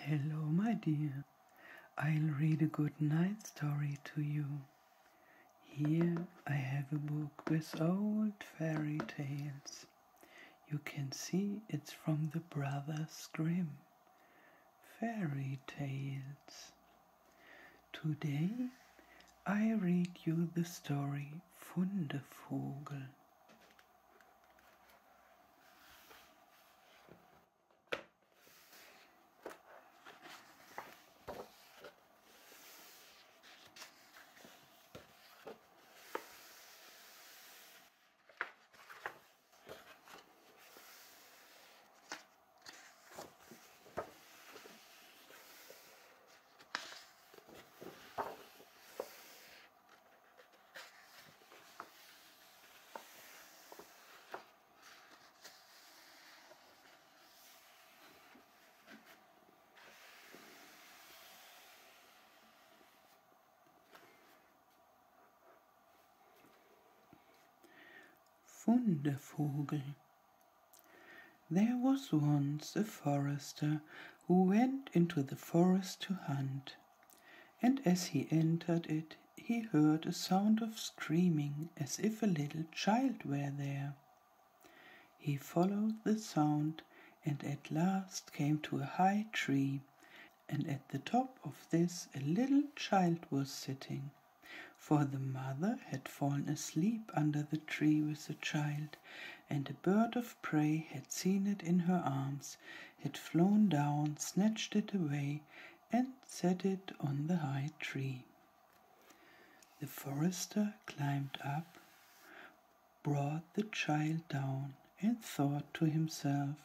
Hello, my dear. I'll read a good night story to you. Here I have a book with old fairy tales. You can see it's from the Brothers Grimm. Fairy tales. Today I read you the story Fundevogel. Fundevogel. There was once a forester who went into the forest to hunt, and as he entered it, he heard a sound of screaming as if a little child were there. He followed the sound and at last came to a high tree, and at the top of this a little child was sitting. For the mother had fallen asleep under the tree with the child, and a bird of prey had seen it in her arms, had flown down, snatched it away, and set it on the high tree. The forester climbed up, brought the child down, and thought to himself,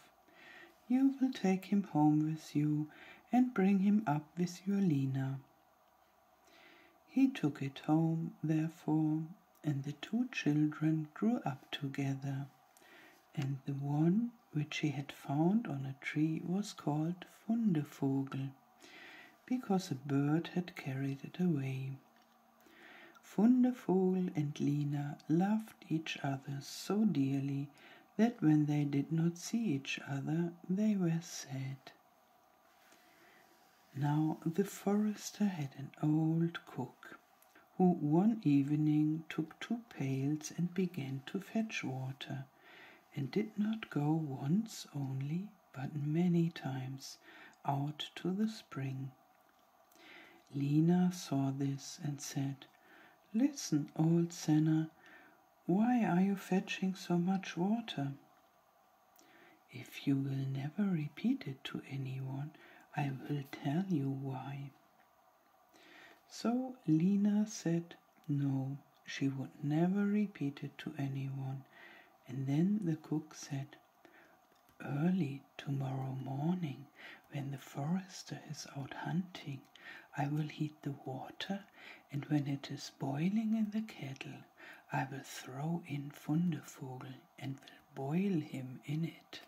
"You will take him home with you, and bring him up with your Lena." He took it home, therefore, and the two children grew up together, and the one which he had found on a tree was called Fundevogel, because a bird had carried it away. Fundevogel and Lena loved each other so dearly that when they did not see each other, they were sad. Now the forester had an old cook, who one evening took 2 pails and began to fetch water, and did not go once only, but many times, out to the spring. Lena saw this and said, "Listen, old sinner, why are you fetching so much water? If you will never repeat it to anyone, I will tell you why." So Lena said no, she would never repeat it to anyone, and then the cook said, "Early tomorrow morning, when the forester is out hunting, I will heat the water, and when it is boiling in the kettle, I will throw in Fundevogel and will boil him in it."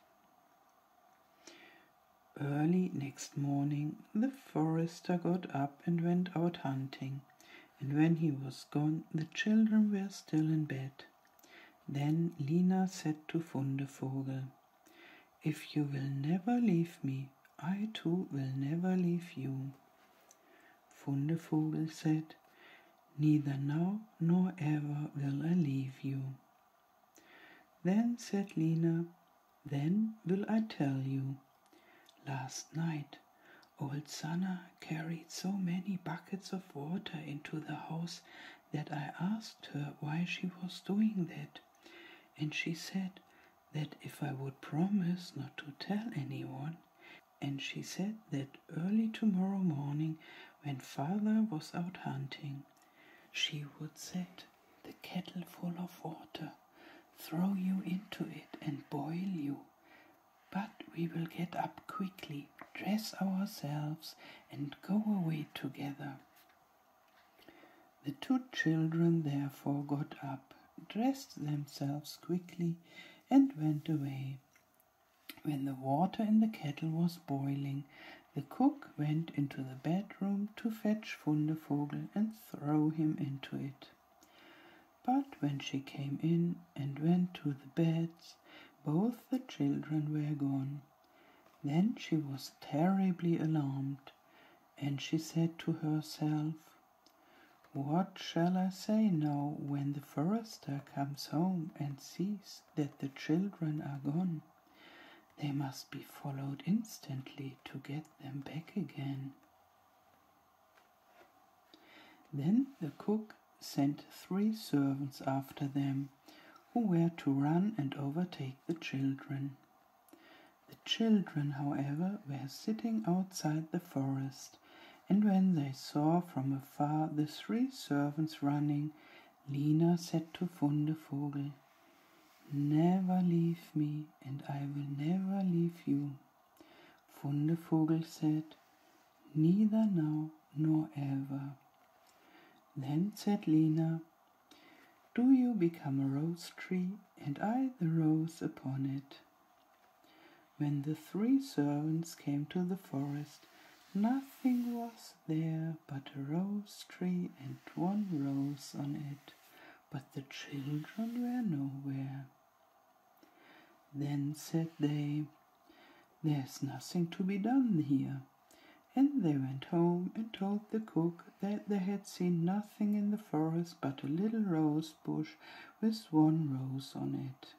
Early next morning the forester got up and went out hunting, and when he was gone the children were still in bed. Then Lena said to Fundevogel, "If you will never leave me, I too will never leave you." Fundevogel said, "Neither now nor ever will I leave you." Then said Lena, "Then will I tell you. Last night old Tana carried so many buckets of water into the house that I asked her why she was doing that, and she said that if I would promise not to tell anyone, and she said that early tomorrow morning, when father was out hunting, she would set the kettle full of water, throw you into it and boil you. But we will get up quickly, dress ourselves, and go away together." The 2 children therefore got up, dressed themselves quickly, and went away. When the water in the kettle was boiling, the cook went into the bedroom to fetch Fundevogel and throw him into it. But when she came in and went to the beds, both the children were gone. Then she was terribly alarmed, and she said to herself, "What shall I say now when the forester comes home and sees that the children are gone? They must be followed instantly to get them back again." Then the cook sent 3 servants after them, who were to run and overtake the children. The children, however, were sitting outside the forest, and when they saw from afar the 3 servants running, Lina said to Fundevogel, "Never leave me, and I will never leave you." Fundevogel said, "Neither now nor ever." Then said Lina, "Do you become a rose tree, and I the rose upon it." When the 3 servants came to the forest, nothing was there but a rose tree and 1 rose on it, but the children were nowhere. Then said they, "There's nothing to be done here." And they went home and told the cook that they had seen nothing in the forest but a little rose bush with 1 rose on it.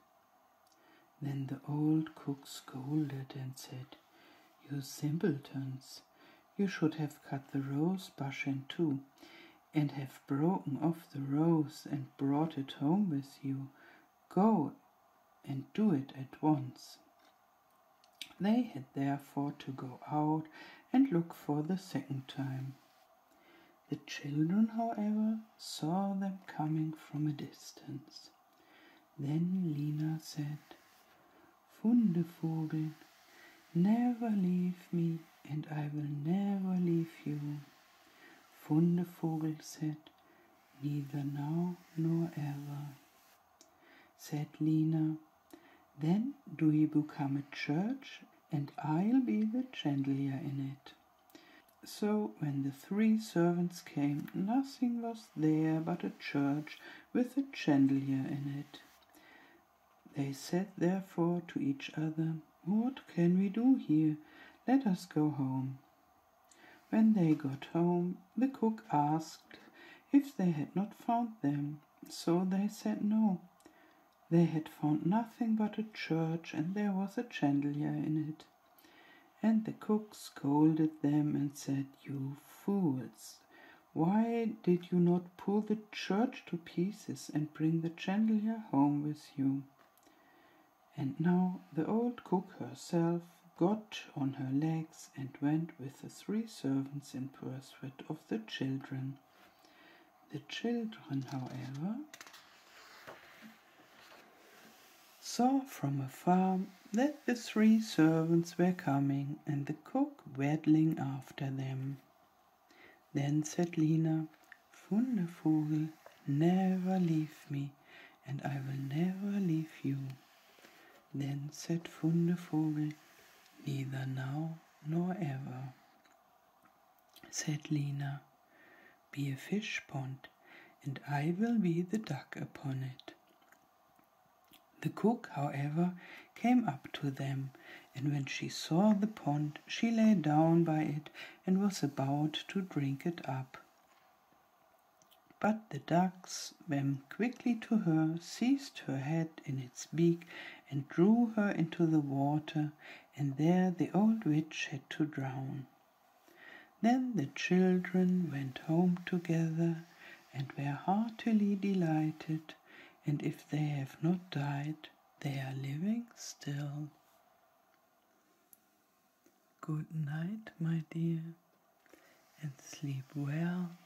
Then the old cook scolded and said, "You simpletons, you should have cut the rose bush in 2, and have broken off the rose and brought it home with you. Go and do it at once." They had therefore to go out and look for the 2nd time. The children, however, saw them coming from a distance. Then Lina said, "Fundevogel, never leave me, and I will never leave you." Fundevogel said, "Neither now nor ever." Said Lina, "Then do you become a church, and I'll be the chandelier in it." So when the 3 servants came, nothing was there but a church with a chandelier in it. They said therefore to each other, "What can we do here? Let us go home." When they got home, the cook asked if they had not found them, so they said no. They had found nothing but a church, and there was a chandelier in it. And the cook scolded them and said, "You fools, why did you not pull the church to pieces and bring the chandelier home with you?" And now the old cook herself got on her legs and went with the 3 servants in pursuit of the children. The children, however, saw from afar that the 3 servants were coming, and the cook waddling after them. Then said Lina, "Fundevogel, never leave me, and I will never leave you." Then said Fundevogel, "Neither now nor ever." Said Lina, "Be a fish pond, and I will be the duck upon it." The cook, however, came up to them, and when she saw the pond, she lay down by it and was about to drink it up. But the duck swam quickly to her, seized her head in its beak, and drew her into the water, and there the old witch had to drown. Then the children went home together, and were heartily delighted, and if they have not died, they are living still. Good night, my dear, and sleep well.